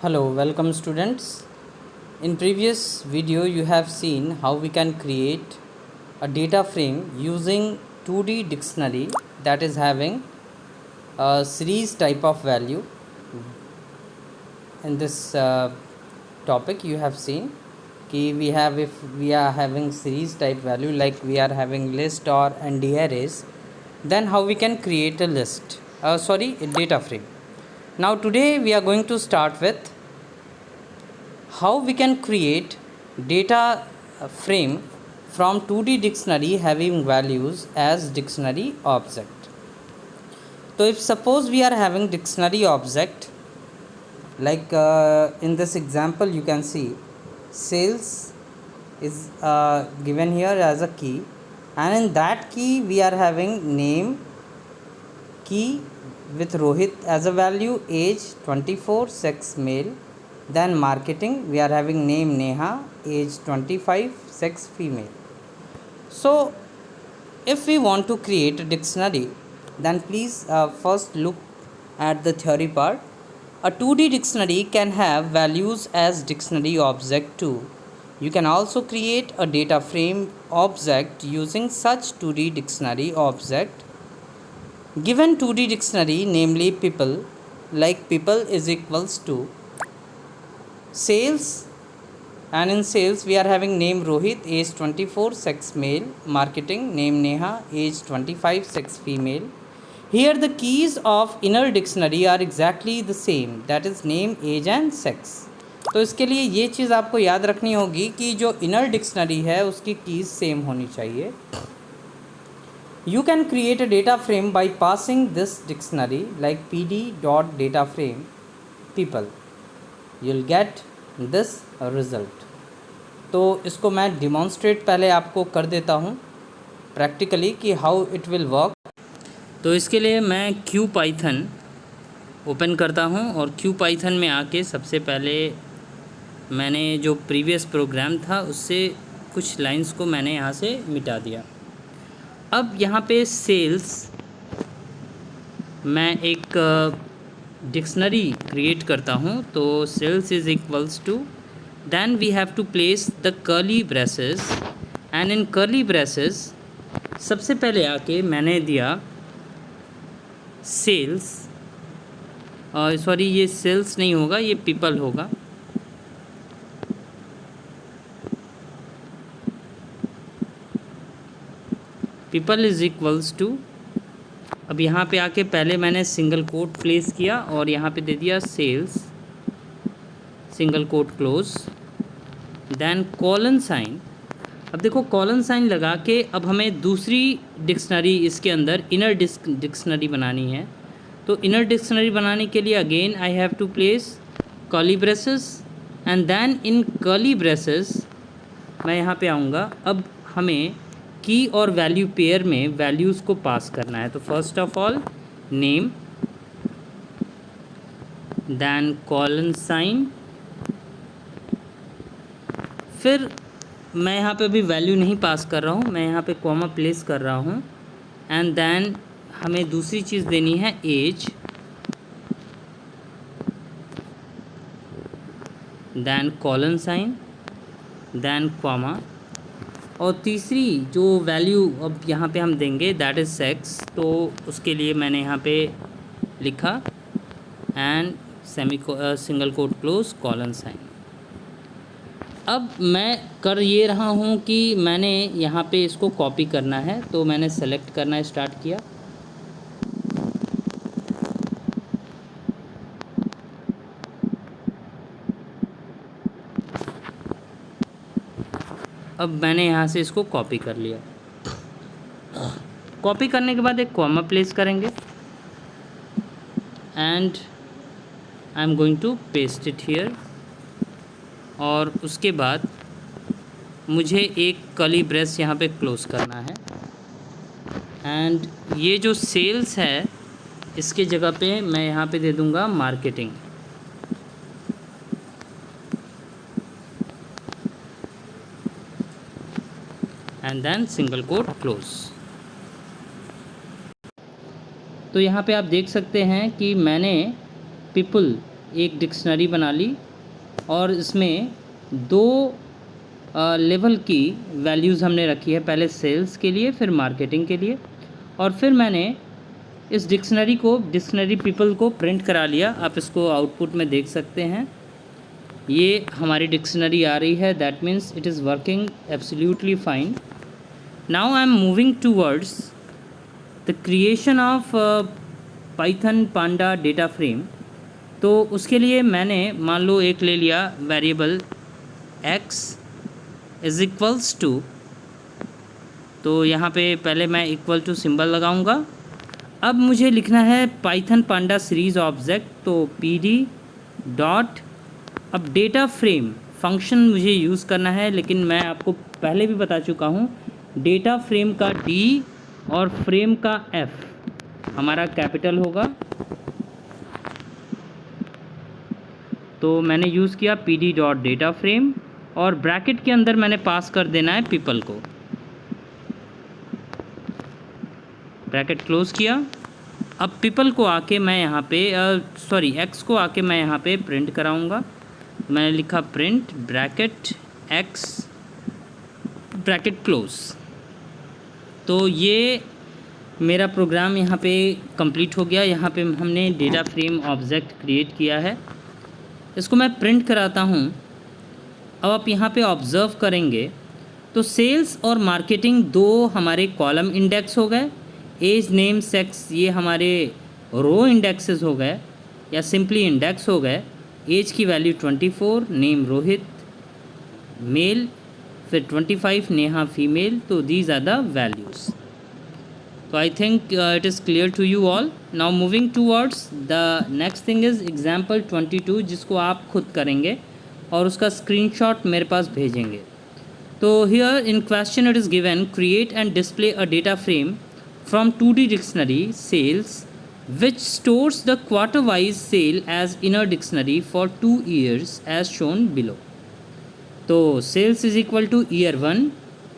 Hello, welcome students. In previous video you have seen how we can create a data frame using 2D dictionary that is having a series type of value. In this topic you have seen if we are having series type value like we are having list or ND arrays, then how we can create a a data frame. Now today we are going to start with how we can create data frame from 2D dictionary having values as dictionary object. So if suppose we are having dictionary object, like in this example you can see sales is given here as a key, and in that key we are having name key with Rohit as a value, age 24, sex male. Then marketing, we are having name Neha, age 25, sex female. So if we want to create a dictionary, then please first look at the theory part. A 2D dictionary can have values as dictionary object too. You can also create a data frame object using such 2D dictionary object. Given 2D dictionary, namely people, like people is equals to sales, and in sales we are having name Rohit, age 24, sex male. Marketing, name Neha, age 25, sex female. Here the keys of inner dictionary are exactly the same, that is name, age and sex. तो इसके लिए ये चीज़ आपको याद रखनी होगी कि जो इनर डिक्शनरी है उसकी कीज़ सेम होनी चाहिए. You can create a data frame by passing this dictionary like pd.dataframe people. You'll get this result. तो इसको मैं डिमॉन्स्ट्रेट पहले आपको कर देता हूँ प्रैक्टिकली कि हाउ इट विल वर्क. तो इसके लिए मैं QPython ओपन करता हूँ और QPython में आके सबसे पहले मैंने जो प्रीवियस प्रोग्राम था उससे कुछ लाइंस को मैंने यहाँ से मिटा दिया. अब यहाँ पे सेल्स मैं एक डिक्शनरी क्रिएट करता हूँ. तो sales is equals to, then we have to place the curly braces, and in curly braces सबसे पहले आके मैंने दिया सेल्स, सॉरी ये सेल्स नहीं होगा, ये पीपल होगा. पीपल इज़ इक्वल्स टू, अब यहाँ पे आके पहले मैंने सिंगल कोट प्लेस किया और यहाँ पे दे दिया sales, single quote close, then colon sign. अब देखो कॉलन साइन लगा के अब हमें दूसरी डिक्शनरी इसके अंदर इनर डिक्शनरी बनानी है. तो इनर डिक्शनरी बनाने के लिए again I have to place curly braces, and then in curly braces मैं यहाँ पे आऊँगा. अब हमें की और वैल्यू पेयर में वैल्यूज़ को पास करना है. तो first of all name, then colon sign, फिर मैं यहाँ पे अभी वैल्यू नहीं पास कर रहा हूँ, मैं यहाँ पे कॉमा प्लेस कर रहा हूँ, एंड देन हमें दूसरी चीज़ देनी है age, then colon sign, then comma, और तीसरी जो वैल्यू अब यहाँ पे हम देंगे दैट इज़ सेक्स. तो उसके लिए मैंने यहाँ पे लिखा and single quote close colon sign. अब मैं कर ये रहा हूँ कि मैंने यहाँ पे इसको कॉपी करना है, तो मैंने सेलेक्ट करना स्टार्ट किया. अब मैंने यहाँ से इसको कॉपी कर लिया. कॉपी करने के बाद एक कॉमा प्लेस करेंगे and I am going to paste it here. और उसके बाद मुझे एक कर्ली ब्रेस यहाँ पे क्लोज करना है, एंड ये जो सेल्स है इसके जगह पे मैं यहाँ पे दे दूँगा marketing. And then single quote close. तो यहाँ पे आप देख सकते हैं कि मैंने पीपल एक डिक्शनरी बना ली और इसमें दो लेवल की वैल्यूज़ हमने रखी है, पहले सेल्स के लिए फिर मार्केटिंग के लिए, और फिर मैंने इस डिक्शनरी पीपल को प्रिंट करा लिया। आप इसको आउटपुट में देख सकते हैं, ये हमारी डिक्शनरी आ रही है। That means it is working absolutely fine. Now I am moving towards the creation of Python panda data frame. तो उसके लिए मैंने मान लो एक ले लिया variable x is equals to, तो यहाँ पे पहले मैं इक्वल टू सिंबल लगाऊंगा। अब मुझे लिखना है पाइथन पांडा सीरीज़ ऑब्जेक्ट, तो pd डॉट, अब डेटा फ्रेम फंक्शन मुझे यूज़ करना है, लेकिन मैं आपको पहले भी बता चुका हूँ डेटा फ्रेम का D और फ्रेम का F हमारा कैपिटल होगा। तो मैंने यूज़ किया pd डॉट डेटा फ्रेम और ब्रैकेट के अंदर मैंने पास कर देना है पीपल को। ब्रैकेट क्लोज किया। अब पीपल को आके मैं यहाँ पे x को आके मैं यहाँ पे प्रिंट कराऊँगा। मैंने लिखा print bracket x bracket close. तो ये मेरा प्रोग्राम यहाँ पे कंप्लीट हो गया। यहाँ पे हमने डेटा फ्रेम ऑब्जेक्ट क्रिएट किया है, इसको मैं प्रिंट कराता हूँ। अब आप यहाँ पे ऑब्ज़र्व करेंगे तो सेल्स और मार्केटिंग दो हमारे कॉलम इंडेक्स हो गए, एज नेम सेक्स ये हमारे रो इंडेक्सेस हो गए या सिंपली इंडेक्स हो गए। एज की वैल्यू 24, नेम रोहित मेल, फिर 25 नेहा फीमेल। तो दीज आर द वैल्यूज़। तो I think it is clear to you all. Now moving towards the next thing is example 22, जिसको आप खुद करेंगे और उसका स्क्रीनशॉट मेरे पास भेजेंगे। तो here in question it is given create and display a data frame from 2D dictionary sales which stores the quarter wise sale as inner dictionary for 2 years as shown below। तो sales is equal to year 1,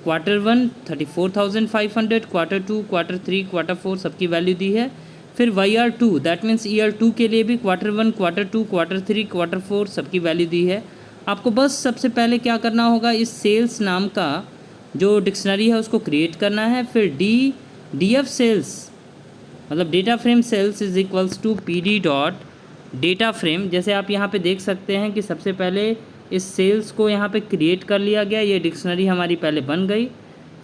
quarter 1 34,500, quarter 2, quarter 3, quarter 4 सबकी value दी है। फिर YR2 that means year 2 के लिए भी quarter 1, quarter 2, quarter 3, quarter 4 सबकी value दी है। आपको बस सबसे पहले क्या करना होगा, इस सेल्स नाम का जो डिक्शनरी है उसको क्रिएट करना है। फिर DF सेल्स मतलब data frame sales is equals to pd dot data frame. जैसे आप यहाँ पे देख सकते हैं कि सबसे पहले इस सेल्स को यहाँ पे क्रिएट कर लिया गया, ये डिक्शनरी हमारी पहले बन गई।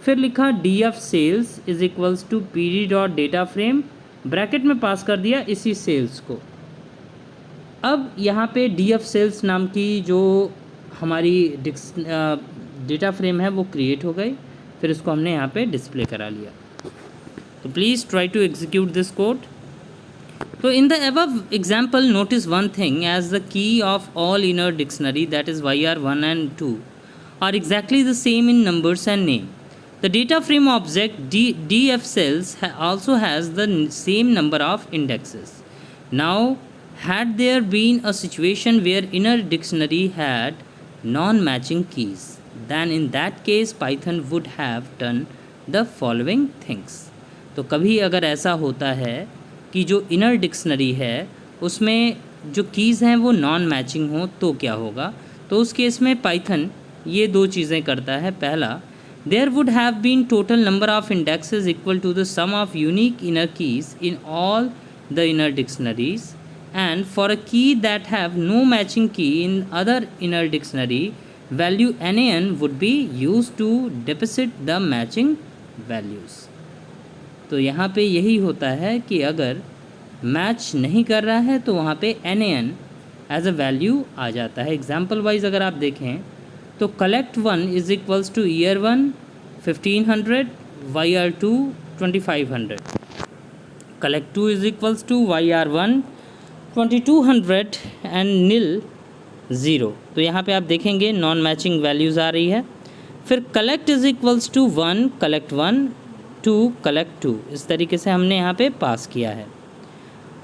फिर लिखा DF sales is equals to pd dot data frame, bracket में पास कर दिया इसी सेल्स को। अब यहाँ पे DF सेल्स नाम की जो हमारी डेटा फ्रेम है वो क्रिएट हो गई। फिर इसको हमने यहाँ पे डिस्प्ले करा लिया। So please try to execute this code. So in the above example, notice one thing, as the key of all inner dictionary, that is YR1 and 2, are exactly the same in numbers and name. The data frame object DF cells also has the same number of indexes. Now, had there been a situation where inner dictionary had non-matching keys, then in that case Python would have done the following things. तो कभी अगर ऐसा होता है कि जो inner dictionary है उसमें जो कीज़ हैं वो नॉन मैचिंग हो तो क्या होगा। तो उस केस में पाइथन ये दो चीज़ें करता है। पहला, there would have been total number of indexes equal to the sum of unique inner keys in all the inner dictionaries, and for a key that have no matching key in other inner dictionary value NaN would be use to deposit the matching values. तो यहाँ पे यही होता है कि अगर match नहीं कर रहा है तो वहाँ पे NaN एज अ वैल्यू आ जाता है। एग्जाम्पल वाइज अगर आप देखें तो collect 1 is equals to year 1 1500, YR2 2500, collect 2 is equals to YR1 2200 and nil 0। तो यहाँ पे आप देखेंगे नॉन मैचिंग वैल्यूज़ आ रही है। फिर collect is equals to 1, collect 1, 2, collect 2, इस तरीके से हमने यहाँ पे पास किया है।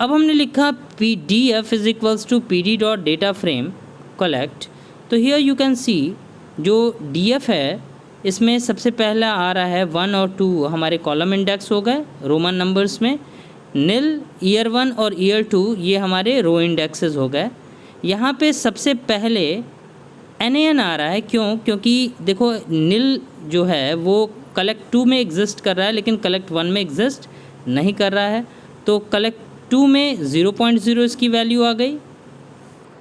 अब हमने लिखा DF is equals to pd dot data frame collect. तो हियर यू कैन सी जो DF है इसमें सबसे पहला आ रहा है 1 और 2 हमारे कॉलम इंडेक्स हो गए रोमन नंबर्स में, नील ईयर 1 और ईयर 2 ये हमारे रो इंडेक्सेस हो गए। यहाँ पे सबसे पहले NaN आ रहा है। क्यों? क्योंकि देखो नील जो है वो कलेक्ट 2 में एग्जिस्ट कर रहा है लेकिन कलेक्ट 1 में एग्जिस्ट नहीं कर रहा है। तो कलेक्ट 2 में 0.0 इसकी वैल्यू आ गई,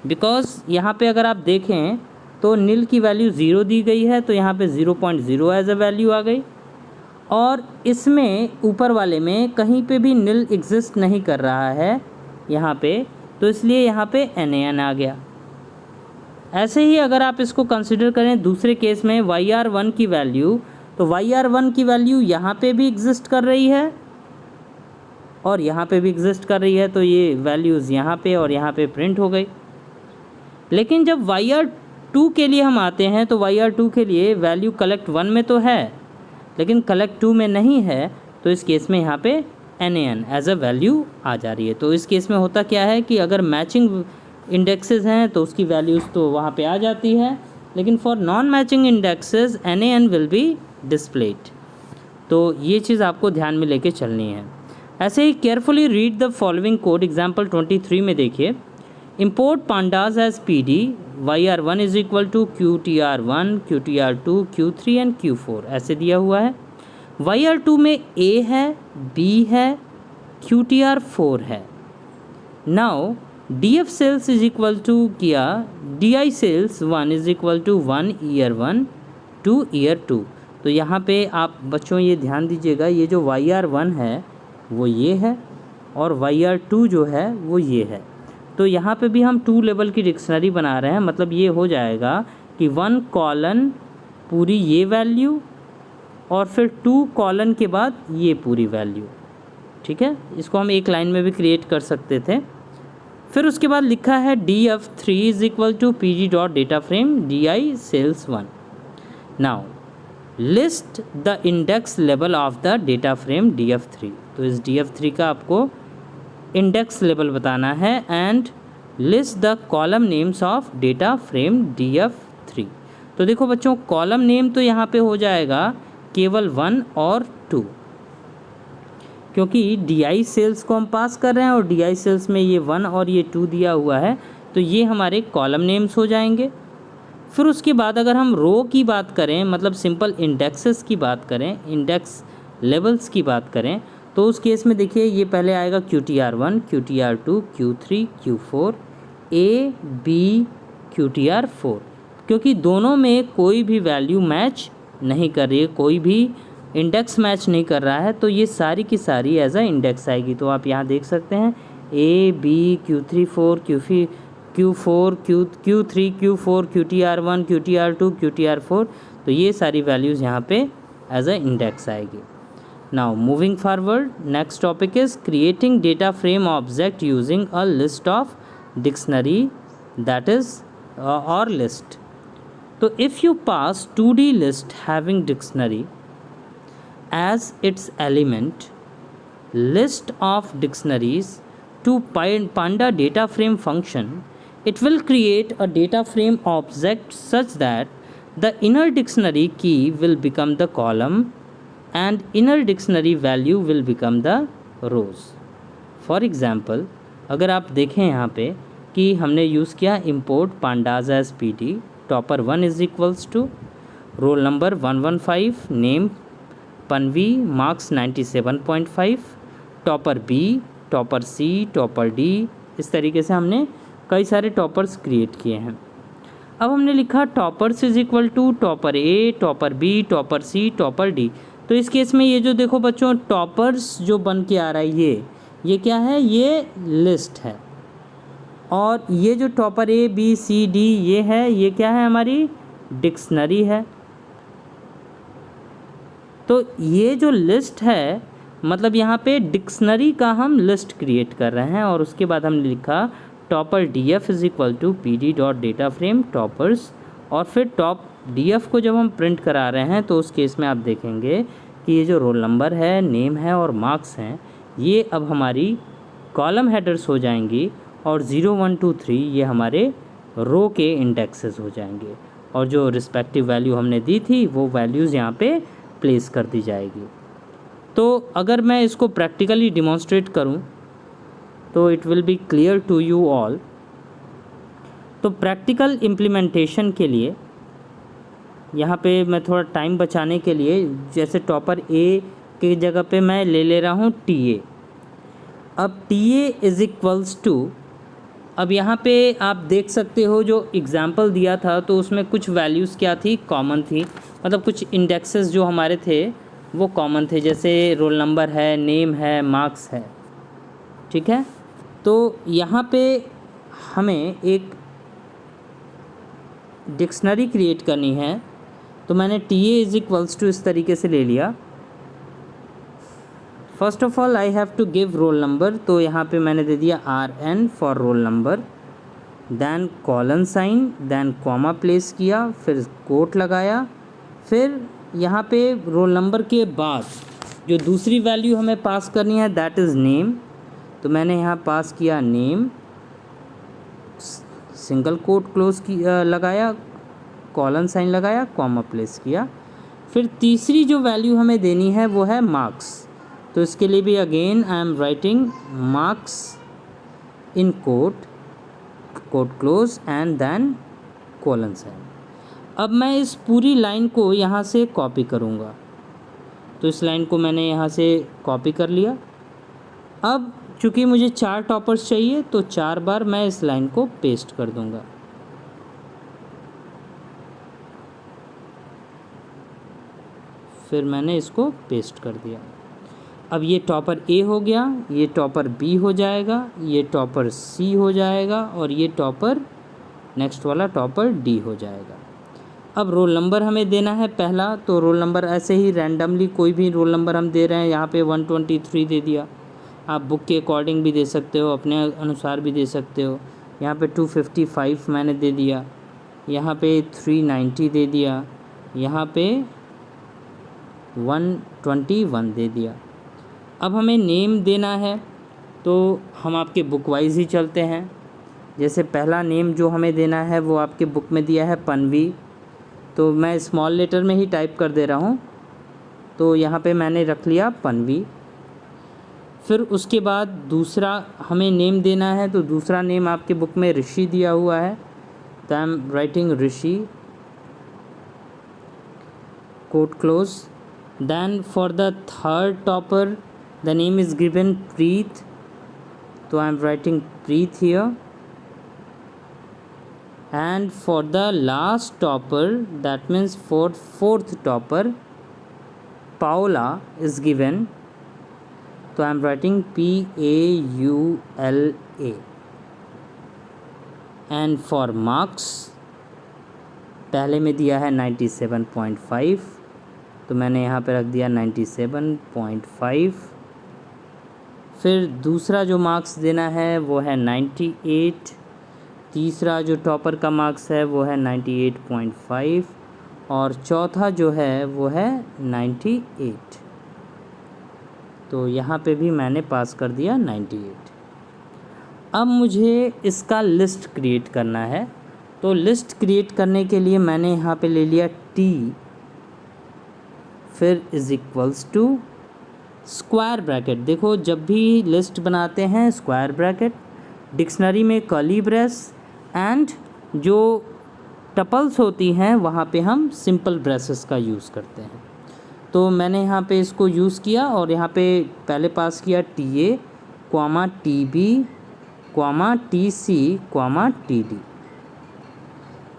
बिकॉज यहाँ पे अगर आप देखें तो नील की वैल्यू 0 दी गई है, तो यहाँ पे 0.0 एज अ वैल्यू आ गई। और इसमें ऊपर वाले में कहीं पे भी नील एग्जिस्ट नहीं कर रहा है यहाँ पे, तो इसलिए यहाँ पे NaN आ गया। ऐसे ही अगर आप इसको कंसिडर करें दूसरे केस में yr1 की वैल्यू, तो yr1 की वैल्यू यहाँ पे भी एग्जिस्ट कर रही है और यहाँ पे भी एग्जिस्ट कर रही है, तो ये वैल्यूज़ यहाँ पे और यहाँ पे प्रिंट हो गई। लेकिन जब yr2 के लिए हम आते हैं तो yr2 के लिए वैल्यू कलेक्ट 1 में तो है लेकिन कलेक्ट 2 में नहीं है, तो इस केस में यहाँ पे NaN एज अ वैल्यू आ जा रही है। तो इस केस में होता क्या है कि अगर मैचिंग इंडेक्सेस हैं तो उसकी वैल्यूज़ तो वहाँ पे आ जाती है, लेकिन for non matching indexes NaN will be displayed. तो ये चीज़ आपको ध्यान में लेके चलनी है। ऐसे ही carefully read the following code. Example 23 में देखिए, import pandas as PD, yr1 is equal to qtr1, qtr2, q3 and q4 ऐसे दिया हुआ है। yr2 में A है, B है, qtr4 है। Now df sales is equal to किया di sales 1 is equal to 1 year1 2 year2। तो यहाँ पे आप बच्चों ये ध्यान दीजिएगा, ये जो yr1 है वो ये है और yr2 जो है वो ये है। तो यहाँ पे भी हम 2 लेवल की डिक्शनरी बना रहे हैं, मतलब ये हो जाएगा कि 1 कॉलन पूरी ये वैल्यू और फिर 2 कॉलन के बाद ये पूरी वैल्यू। ठीक है, इसको हम एक लाइन में भी क्रिएट कर सकते थे। फिर उसके बाद लिखा है df3 is equal to pg dot data frame di sales 1। Now list the index level of the data frame df3। तो इस df3 का आपको इंडेक्स लेवल बताना है and list the column names of data frame df3। तो देखो बच्चों, column name तो यहाँ पे हो जाएगा केवल 1 और 2, क्योंकि DI सेल्स को हम पास कर रहे हैं और DI सेल्स में ये 1 और ये 2 दिया हुआ है, तो ये हमारे कॉलम नेम्स हो जाएंगे। फिर उसके बाद अगर हम रो की बात करें, मतलब सिंपल इंडेक्सेस की बात करें, इंडेक्स लेवल्स की बात करें, तो उस केस में देखिए ये पहले आएगा qtr1, qtr2, q3, q4, A, B, qtr4, क्योंकि दोनों में कोई भी वैल्यू मैच नहीं कर रही है, कोई भी इंडेक्स मैच नहीं कर रहा है, तो ये सारी की सारी एज अ इंडेक्स आएगी। तो आप यहाँ देख सकते हैं A, B, q3, 4, q4, q3, q4, qtr1, qtr2, qtr4, तो ये सारी वैल्यूज़ यहाँ पे एज अ इंडेक्स आएगी। Now moving forward, next topic is creating data frame object using a list of dictionary that is और लिस्ट। तो if you pass 2D list having dictionary as its element, list of dictionaries to panda data frame function, it will create a data frame object such that the inner dictionary key will become the column and inner dictionary value will become the rows. For example, अगर आप देखें यहाँ पे कि हमने use किया import pandas as PD, topper 1 is equals to roll number 115, name Panvi, marks 97.5, topper B, topper C, topper D, इस तरीके से हमने कई सारे टॉपर्स क्रिएट किए हैं। अब हमने लिखा toppers is equal to topper A, topper B, topper C, topper D। तो इस केस में ये जो देखो बच्चों टॉपर्स जो बन के आ रहा है ये क्या है, ये लिस्ट है, और ये जो topper A, B, C, D ये है, ये क्या है, हमारी डिक्शनरी है। तो ये जो लिस्ट है मतलब यहाँ पे डिक्शनरी का हम लिस्ट क्रिएट कर रहे हैं, और उसके बाद हमने लिखा topper df is equal to pd dot data frame toppers, और फिर टॉप df को जब हम प्रिंट करा रहे हैं तो उस केस में आप देखेंगे कि ये जो रोल नंबर है, नेम है और मार्क्स हैं, ये अब हमारी कॉलम हेडर्स हो जाएंगी, और 0, 1, 2, 3 ये हमारे रो के इंडेक्सेस हो जाएंगे, और जो रिस्पेक्टिव वैल्यू हमने दी थी वो वैल्यूज़ यहाँ पे प्लेस कर दी जाएगी। तो अगर मैं इसको प्रैक्टिकली डिमॉन्स्ट्रेट करूं तो it will be clear to you all. तो प्रैक्टिकल इम्प्लीमेंटेशन के लिए यहाँ पे मैं थोड़ा टाइम बचाने के लिए जैसे टॉपर ए की जगह पे मैं ले रहा हूँ टी ए। अब T A is equals to, अब यहाँ पे आप देख सकते हो जो एग्ज़ाम्पल दिया था तो उसमें कुछ वैल्यूज़ क्या थी, कॉमन थी, मतलब कुछ इंडेक्सेस जो हमारे थे वो कॉमन थे, जैसे रोल नंबर है, नेम है, मार्क्स है, ठीक है। तो यहाँ पे हमें एक डिक्शनरी क्रिएट करनी है, तो मैंने T A is equals to इस तरीके से ले लिया। First of all I have to give roll number, तो यहाँ पे मैंने दे दिया R N for roll number, then colon sign, then comma place किया, फिर कोट लगाया, फिर यहाँ पे रोल नंबर के बाद जो दूसरी वैल्यू हमें पास करनी है दैट इज़ नेम, तो मैंने यहाँ पास किया नेम, सिंगल कोट क्लोज किया, लगाया, कॉलन साइन लगाया, कॉमा प्लेस किया। फिर तीसरी जो वैल्यू हमें देनी है वो है मार्क्स, तो इसके लिए भी again I am writing marks in quote close and then colon sign. अब मैं इस पूरी लाइन को यहाँ से कॉपी करूँगा, तो इस लाइन को मैंने यहाँ से कॉपी कर लिया। अब चूँकि मुझे 4 टॉपर्स चाहिए तो 4 बार मैं इस लाइन को पेस्ट कर दूँगा। फिर मैंने इसको पेस्ट कर दिया। अब ये टॉपर ए हो गया, ये टॉपर बी हो जाएगा, ये टॉपर सी हो जाएगा और ये टॉपर नेक्स्ट वाला टॉपर डी हो जाएगा। अब रोल नंबर हमें देना है पहला, तो रोल नंबर ऐसे ही रैंडमली कोई भी रोल नंबर हम दे रहे हैं, यहाँ पे 123 दे दिया। आप बुक के अकॉर्डिंग भी दे सकते हो, अपने अनुसार भी दे सकते हो। यहाँ पे 255 मैंने दे दिया, यहाँ पे 390 दे दिया, यहाँ पे 121 दे दिया। अब हमें नेम देना है, तो हम आपके बुक वाइज ही चलते हैं। जैसे पहला नेम जो हमें देना है वो आपके बुक में दिया है पनवी, तो मैं स्मॉल लेटर में ही टाइप कर दे रहा हूँ, तो यहाँ पे मैंने रख लिया पनवी। फिर उसके बाद दूसरा हमें नेम देना है, तो दूसरा नेम आपके बुक में ऋषि दिया हुआ है, तो I am writing Rishi, quote close. Then for the third topper the name is given Preet, तो I am writing Preet here. And for the last topper, that means for fourth topper, Paula is given, so I am writing Paula. And for marks, पहले में दिया है 97.5, तो मैंने यहाँ पे रख दिया 97.5। फिर दूसरा जो मार्क्स देना है वो है 98, तीसरा जो टॉपर का मार्क्स है वो है 98.5 और चौथा जो है वो है 98। तो यहाँ पे भी मैंने पास कर दिया 98। अब मुझे इसका लिस्ट क्रिएट करना है, तो लिस्ट क्रिएट करने के लिए मैंने यहाँ पे ले लिया टी, फिर is equals to square bracket. देखो जब भी लिस्ट बनाते हैं स्क्वायर ब्रैकेट, डिक्शनरी में कर्ली ब्रेस, एंड जो टपल्स होती हैं वहाँ पे हम सिंपल ब्रेसेस का यूज़ करते हैं। तो मैंने यहाँ पे इसको यूज़ किया और यहाँ पे पहले पास किया T A comma T B comma T C comma T D.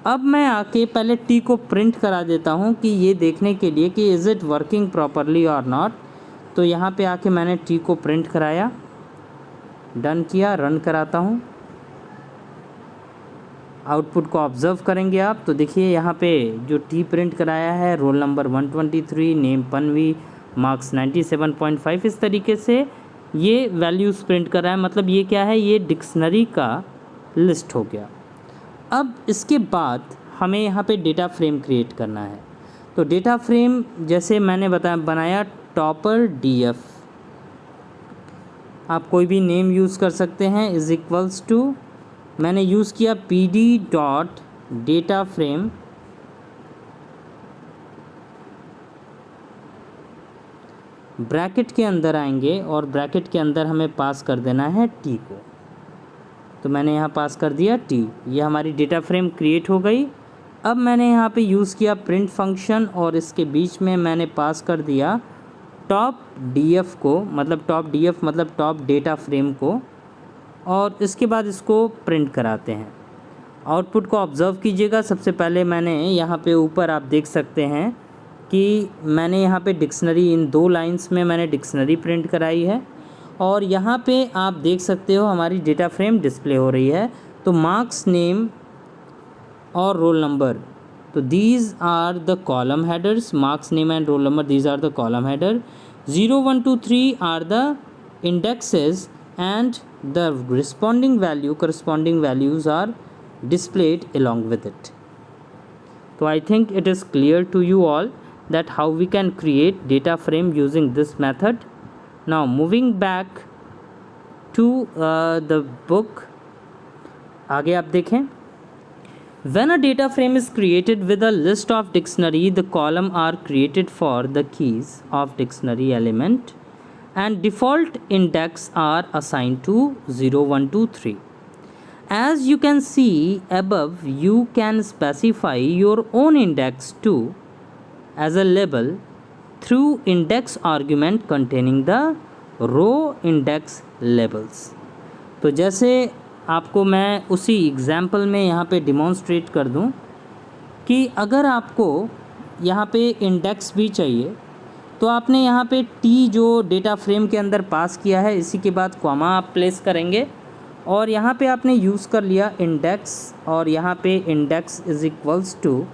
अब मैं आके पहले टी को प्रिंट करा देता हूँ कि ये देखने के लिए कि इज़ इट वर्किंग प्रॉपरली और नॉट। तो यहाँ पे आके मैंने टी को प्रिंट कराया, डन किया, रन कराता हूँ। आउटपुट को ऑब्ज़र्व करेंगे आप, तो देखिए यहाँ पे जो टी प्रिंट कराया है रोल नंबर 123, नेम पनवी, मार्क्स 97.5, इस तरीके से ये वैल्यूज़ प्रिंट कर रहा है। मतलब ये क्या है, ये डिक्शनरी का लिस्ट हो गया। अब इसके बाद हमें यहाँ पे डेटा फ्रेम क्रिएट करना है, तो डेटा फ्रेम जैसे मैंने बनाया टॉपर DF, आप कोई भी नेम यूज़ कर सकते हैं, इज़ इक्वल्स टू मैंने यूज़ किया PD dot data frame bracket के अंदर आएंगे और ब्रैकेट के अंदर हमें पास कर देना है टी को। तो मैंने यहाँ पास कर दिया T। ये हमारी डेटा फ्रेम क्रिएट हो गई। अब मैंने यहाँ पे यूज़ किया प्रिंट फंक्शन और इसके बीच में मैंने पास कर दिया टॉप DF को, मतलब टॉप DF मतलब टॉप डेटा फ्रेम को, और इसके बाद इसको प्रिंट कराते हैं। आउटपुट को ऑब्ज़र्व कीजिएगा। सबसे पहले मैंने यहाँ पे ऊपर आप देख सकते हैं कि मैंने यहाँ पे डिक्शनरी, इन 2 लाइंस में मैंने डिक्शनरी प्रिंट कराई है, और यहाँ पे आप देख सकते हो हमारी डेटा फ्रेम डिस्प्ले हो रही है। तो मार्क्स, नेम और रोल नंबर, तो these are the column headers. Marks, name and roll number, these are the column header. 0, 1, 2, 3 are the indexes and the corresponding values are displayed along with it. So I think it is clear to you all that how we can create data frame using this method. Now moving back to the book, आगे आप देखें, when a data frame is created with a list of dictionary, the column are created for the keys of dictionary element and default index are assigned to 0, 1, 2, 3. As you can see above, you can specify your own index too as a label through index argument containing the row index labels. तो जैसे आपको मैं उसी example में यहाँ पे demonstrate कर दूँ कि अगर आपको यहाँ पे इंडेक्स भी चाहिए तो आपने यहाँ पे टी जो डेटा फ्रेम के अंदर पास किया है, इसी के बाद कॉमा आप प्लेस करेंगे और यहाँ पे आपने यूज़ कर लिया इंडेक्स, और यहाँ पे इंडेक्स इज़ इक्वल्स टू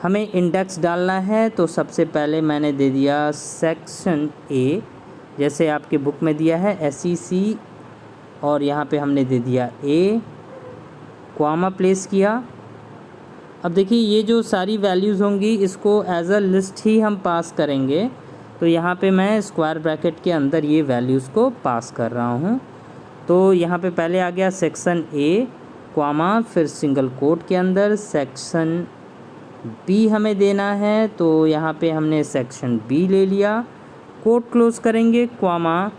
हमें इंडेक्स डालना है। तो सबसे पहले मैंने दे दिया सेक्शन ए, जैसे आपके बुक में दिया है SEC, और यहाँ पे हमने दे दिया ए, कॉमा प्लेस किया। अब देखिए ये जो सारी वैल्यूज़ होंगी इसको एज अ लिस्ट ही हम पास करेंगे। तो यहाँ पे मैं स्क्वायर ब्रैकेट के अंदर ये वैल्यूज़ को पास कर रहा हूँ। तो यहाँ पे पहले आ गया सेक्शन ए, कॉमा, फिर सिंगल कोट के अंदर सेक्शन बी हमें देना है, तो यहाँ पे हमने सेक्शन बी ले लिया, कोट क्लोज करेंगे, comma,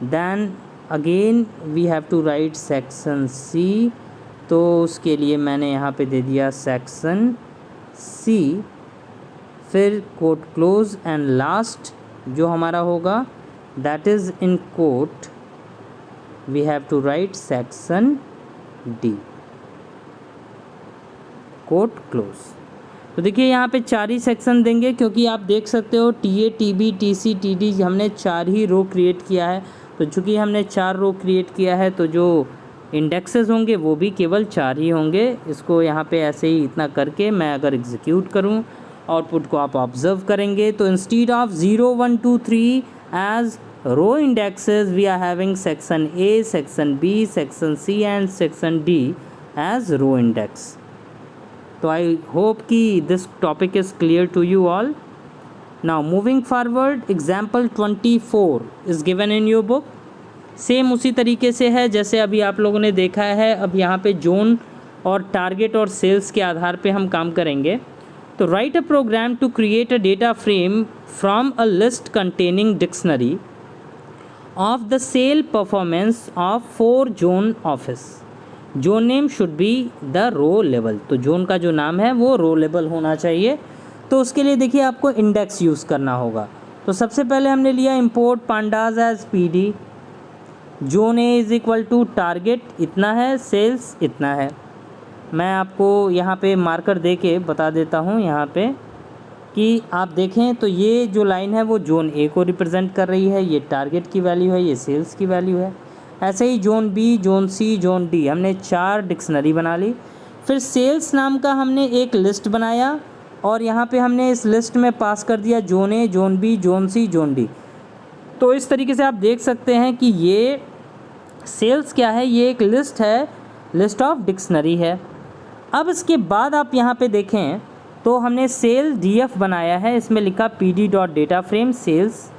then again we have to write section C, तो उसके लिए मैंने यहाँ पे दे दिया सेक्शन सी, फिर कोट क्लोज, एंड लास्ट जो हमारा होगा that is in quote we have to write section D, quote close. तो देखिए यहाँ पे 4 ही सेक्शन देंगे, क्योंकि आप देख सकते हो TA, TB, TC, TD हमने 4 ही रो क्रिएट किया है। तो चूँकि हमने 4 रो क्रिएट किया है तो जो इंडेक्सेस होंगे वो भी केवल 4 ही होंगे। इसको यहाँ पे ऐसे ही इतना करके मैं अगर एग्जीक्यूट करूँ, आउटपुट को आप ऑब्जर्व करेंगे तो instead of 0, 1, 2, 3 as row indexes we are having section A, section B, section C and section D as row index. तो आई होप कि this topic is clear to you all. Now moving forward, example 24 is given in your book. Same उसी तरीके से है जैसे अभी आप लोगों ने देखा है। अब यहाँ पे जोन और टारगेट और सेल्स के आधार पे हम काम करेंगे। तो write a program to create a data frame from a list containing dictionary of the sale performance of 4 zone office. Zone name should be the row level, तो जोन का जो नाम है वो रो लेवल होना चाहिए। तो उसके लिए देखिए आपको इंडेक्स यूज़ करना होगा। तो सबसे पहले हमने लिया import pandas as PD, zone A is equal to target इतना है, सेल्स इतना है। मैं आपको यहाँ पे मार्कर दे के बता देता हूँ यहाँ पे कि आप देखें तो ये जो लाइन है वो जोन ए को रिप्रेजेंट कर रही है, ये टारगेट की वैल्यू है, ये सेल्स की वैल्यू है। ऐसे ही zone B, zone C, zone D हमने 4 डिक्शनरी बना ली। फिर सेल्स नाम का हमने एक लिस्ट बनाया और यहाँ पे हमने इस लिस्ट में पास कर दिया zone A, zone B, zone C, zone D. तो इस तरीके से आप देख सकते हैं कि ये सेल्स क्या है, ये एक लिस्ट है, लिस्ट ऑफ डिक्शनरी है। अब इसके बाद आप यहाँ पे देखें तो हमने सेल DF बनाया है, इसमें लिखा PD dot data frame sales.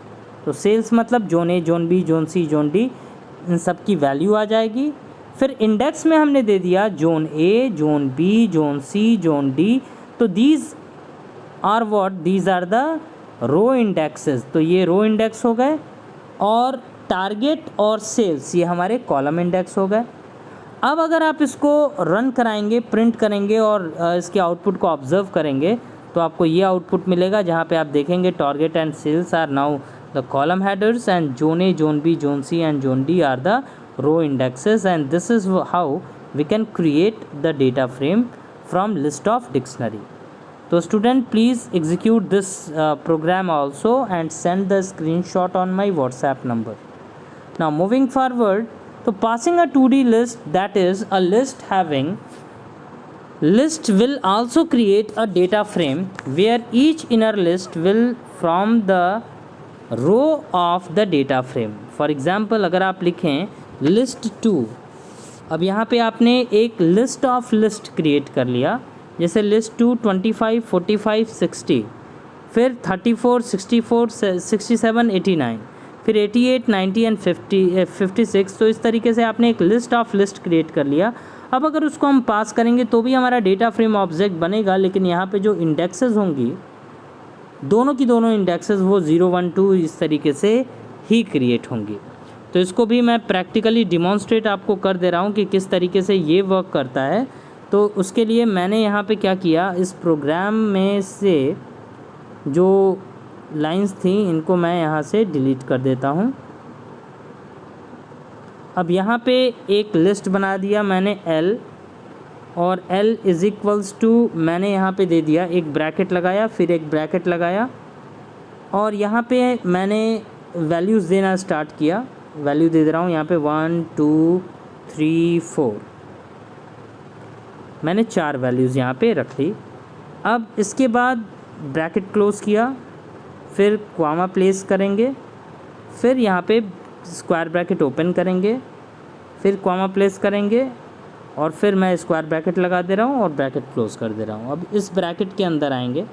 तो सेल्स मतलब zone A, zone B, zone C, zone D, इन सब की वैल्यू आ जाएगी। फिर इंडेक्स में हमने दे दिया zone A, zone B, zone C, zone D. तो these are what, these are the row indexes. तो ये रो इंडेक्स हो गए, और टारगेट और सेल्स ये हमारे कॉलम इंडेक्स हो गए। अब अगर आप इसको रन कराएंगे, प्रिंट करेंगे और इसके आउटपुट को ऑब्जर्व करेंगे तो आपको ये आउटपुट मिलेगा, जहाँ पे आप देखेंगे target and sales are now the column headers and zone A, zone B, zone C and zone D are the row indexes and this is how we can create the data frame from list of dictionary. तो student please execute this program also and send the screenshot on my WhatsApp number. Now moving forward, so passing a 2D list, that is a list having list will also create a data frame where each inner list will from the row of the data frame. For example, अगर आप लिखें list 2, अब यहाँ पे आपने एक list of list create कर लिया, जैसे list 2 25 45 60, फिर 34 64 67 89, फिर 88 90 एंड 56. तो इस तरीके से आपने एक लिस्ट ऑफ लिस्ट क्रिएट कर लिया. अब अगर उसको हम पास करेंगे तो भी हमारा डेटा फ्रेम ऑब्जेक्ट बनेगा, लेकिन यहाँ पे जो इंडेक्सेस होंगी दोनों की दोनों इंडेक्सेस वो 0 1 2 इस तरीके से ही क्रिएट होंगी. तो इसको भी मैं प्रैक्टिकली डिमॉन्स्ट्रेट आपको कर दे रहा हूँ कि किस तरीके से ये वर्क करता है. तो उसके लिए मैंने यहाँ पे क्या किया, इस प्रोग्राम में से जो लाइंस थी इनको मैं यहाँ से डिलीट कर देता हूँ. अब यहाँ पे एक लिस्ट बना दिया मैंने L, और L इज़ इक्वल्स टू मैंने यहाँ पे दे दिया, एक ब्रैकेट लगाया, फिर एक ब्रैकेट लगाया, और यहाँ पे मैंने वैल्यूज़ देना स्टार्ट किया. वैल्यू दे रहा हूँ यहाँ पे 1 2 3 4, मैंने 4 वैल्यूज़ यहाँ पे रख ली. अब इसके बाद ब्रैकेट क्लोज़ किया, फिर क्वामा प्लेस करेंगे, फिर यहाँ पे स्क्वायर ब्रैकेट ओपन करेंगे, फिर क्वामा प्लेस करेंगे, और फिर मैं स्क्वायर ब्रैकेट लगा दे रहा हूँ और ब्रैकेट क्लोज़ कर दे रहा हूँ. अब इस ब्रैकेट के अंदर आएंगे.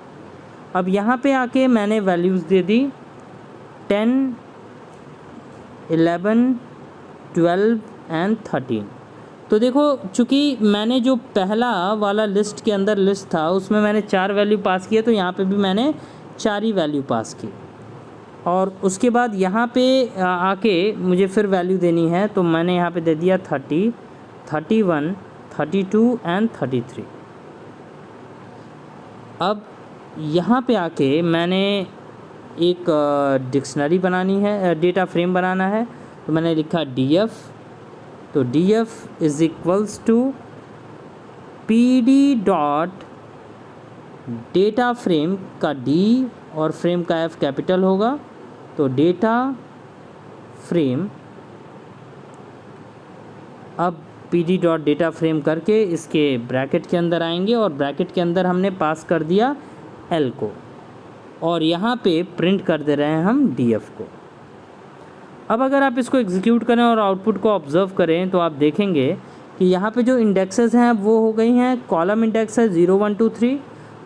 अब यहाँ पे आके मैंने वैल्यूज़ दे दी 10 11 12 एंड 13. तो देखो चूँकि मैंने जो पहला वाला लिस्ट के अंदर लिस्ट था उसमें मैंने 4 वैल्यू पास किया, तो यहाँ पे भी मैंने 4 ही वैल्यू पास की. और उसके बाद यहाँ पे आके मुझे फिर वैल्यू देनी है, तो मैंने यहाँ पे दे दिया 30 31 32 एंड 33. अब यहाँ पे आके मैंने एक डिक्शनरी बनानी है, डेटा फ्रेम बनाना है. तो मैंने लिखा DF, तो DF is equals to PD dot data frame का D और फ्रेम का F कैपिटल होगा. तो डेटा फ्रेम, अब PD डॉट डेटा फ्रेम करके इसके ब्रैकेट के अंदर आएंगे, और ब्रैकेट के अंदर हमने पास कर दिया L को, और यहाँ पे प्रिंट कर दे रहे हैं हम DF को. अब अगर आप इसको एग्जीक्यूट करें और आउटपुट को ऑब्जर्व करें तो आप देखेंगे कि यहाँ पे जो इंडेक्सेस हैं वो हो गई हैं, कॉलम इंडेक्स है 0 1 2 3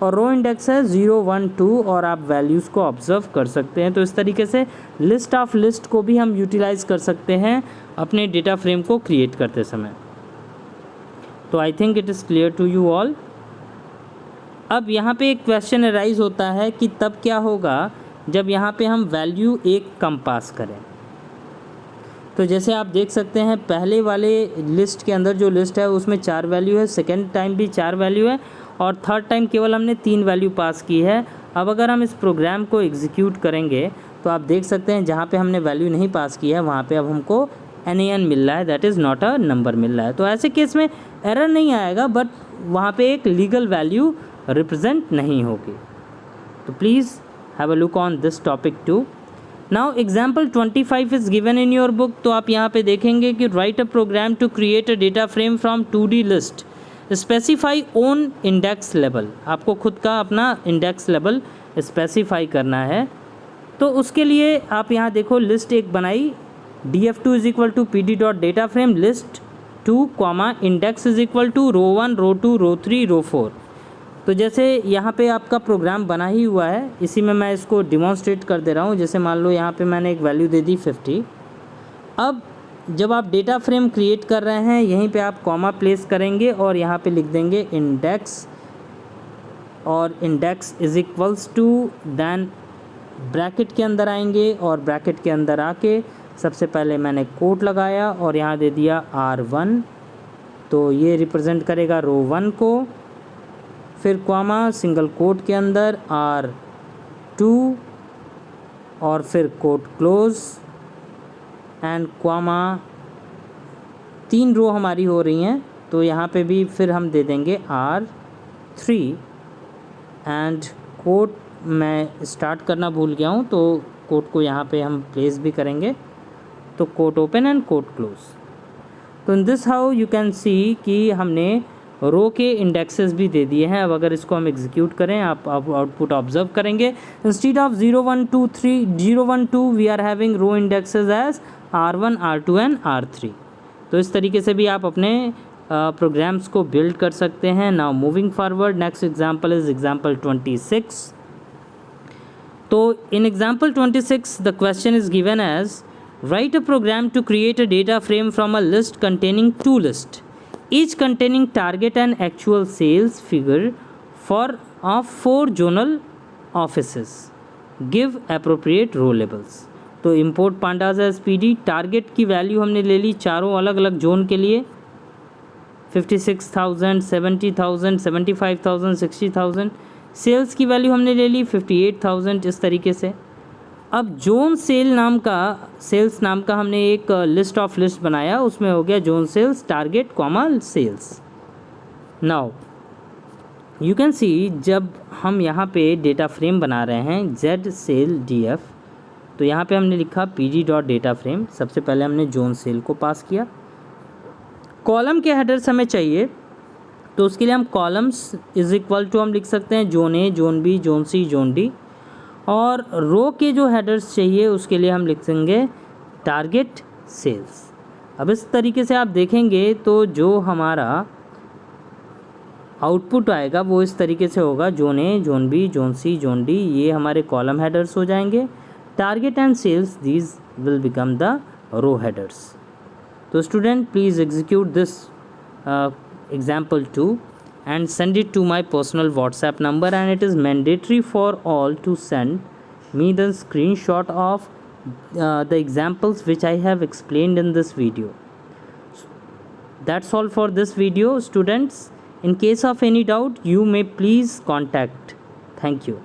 और रो इंडेक्स है 0 1 2, और आप वैल्यूज़ को ऑब्जर्व कर सकते हैं. तो इस तरीके से लिस्ट ऑफ लिस्ट को भी हम यूटिलाइज़ कर सकते हैं अपने डेटा फ्रेम को क्रिएट करते समय. तो I think it is clear to you all. अब यहाँ पे एक क्वेश्चन अराइज होता है कि तब क्या होगा जब यहाँ पे हम वैल्यू एक कम पास करें. तो जैसे आप देख सकते हैं पहले वाले लिस्ट के अंदर जो लिस्ट है उसमें 4 वैल्यू है, सेकेंड टाइम भी 4 वैल्यू है, और थर्ड टाइम केवल हमने 3 वैल्यू पास की है. अब अगर हम इस प्रोग्राम को एग्जीक्यूट करेंगे तो आप देख सकते हैं जहाँ पे हमने वैल्यू नहीं पास की है वहाँ पे अब हमको NaN मिल रहा है, that is not a number मिल रहा है. तो ऐसे केस में एरर नहीं आएगा, बट वहाँ पे एक लीगल वैल्यू रिप्रेजेंट नहीं होगी. तो please have a look on this topic too. Now example 25 is given in your book. तो आप यहाँ पे देखेंगे कि write a program to create a data frame from 2D list, specify own index level. आपको खुद का अपना इंडेक्स लेवल स्पेसिफाई करना है. तो उसके लिए आप यहाँ देखो लिस्ट एक बनाई, DF2 is equal to PD dot data frame list 2 comma index is equal to row 1 row 2 row 3 row 4. तो जैसे यहाँ पे आपका प्रोग्राम बना ही हुआ है, इसी में मैं इसको डिमॉन्स्ट्रेट कर दे रहा हूँ. जैसे मान लो यहाँ पे मैंने एक वैल्यू दे दी 50. अब जब आप डेटा फ्रेम क्रिएट कर रहे हैं यहीं पे आप कॉमा प्लेस करेंगे और यहाँ पे लिख देंगे इंडेक्स, और index is equals to then bracket के अंदर आएंगे, और ब्रैकेट के अंदर आके सबसे पहले मैंने कोट लगाया और यहाँ दे दिया R1, तो ये रिप्रेजेंट करेगा रो 1 को, फिर कॉमा सिंगल कोट के अंदर R2 और फिर कोट क्लोज एंड कॉमा, 3 रो हमारी हो रही हैं तो यहाँ पे भी फिर हम दे देंगे R3 एंड कोट मैं स्टार्ट करना भूल गया हूँ तो कोट को यहाँ पे हम प्लेस भी करेंगे, तो quote open and quote close. तो in this how you can see कि हमने रो के इंडेक्सेस भी दे दिए हैं। अब अगर इसको हम एग्जीक्यूट करें, आप आउटपुट ऑब्जर्व करेंगे, instead of 0 1 2 3 0 1 2 we are having row indexes as R1 R2 and R3। तो इस तरीके से भी आप अपने प्रोग्राम्स को बिल्ड कर सकते हैं। Now moving forward, next example is example 26। तो in example 26 the question is given as write a program to create a data frame from a list containing 2 lists, each containing target and actual sales figure of 4 zonal offices. Give appropriate row labels. तो import pandas as pd, target की value हमने ले ली चारों अलग अलग zone के लिए, 56,000, 70,000, 75,000, 60,000। Sales की वैल्यू हमने ले ली 58,000। इस तरीके से अब जोन सेल्स नाम का हमने एक लिस्ट ऑफ लिस्ट बनाया, उसमें हो गया zone sales target comma sales. Now you can see जब हम यहाँ पे डेटा फ्रेम बना रहे हैं जेड सेल df, तो यहाँ पे हमने लिखा pd.data_frame। सबसे पहले हमने जोन सेल को पास किया, कॉलम के हेडर्स हमें चाहिए तो उसके लिए हम कॉलम्स इज इक्वल टू हम लिख सकते हैं zone A, zone B, zone C, zone D, और रो के जो हेडर्स चाहिए उसके लिए हम लिख देंगे टारगेट सेल्स। अब इस तरीके से आप देखेंगे तो जो हमारा आउटपुट आएगा वो इस तरीके से होगा, zone A, zone B, zone C, zone D, ये हमारे कॉलम हेडर्स हो जाएंगे। Target and sales these will become the row headers. तो student please execute this example 2 and send it to my personal WhatsApp number, and it is mandatory for all to send me the screenshot of the examples which I have explained in this video. That's all for this video, students. In case of any doubt, you may please contact. Thank you.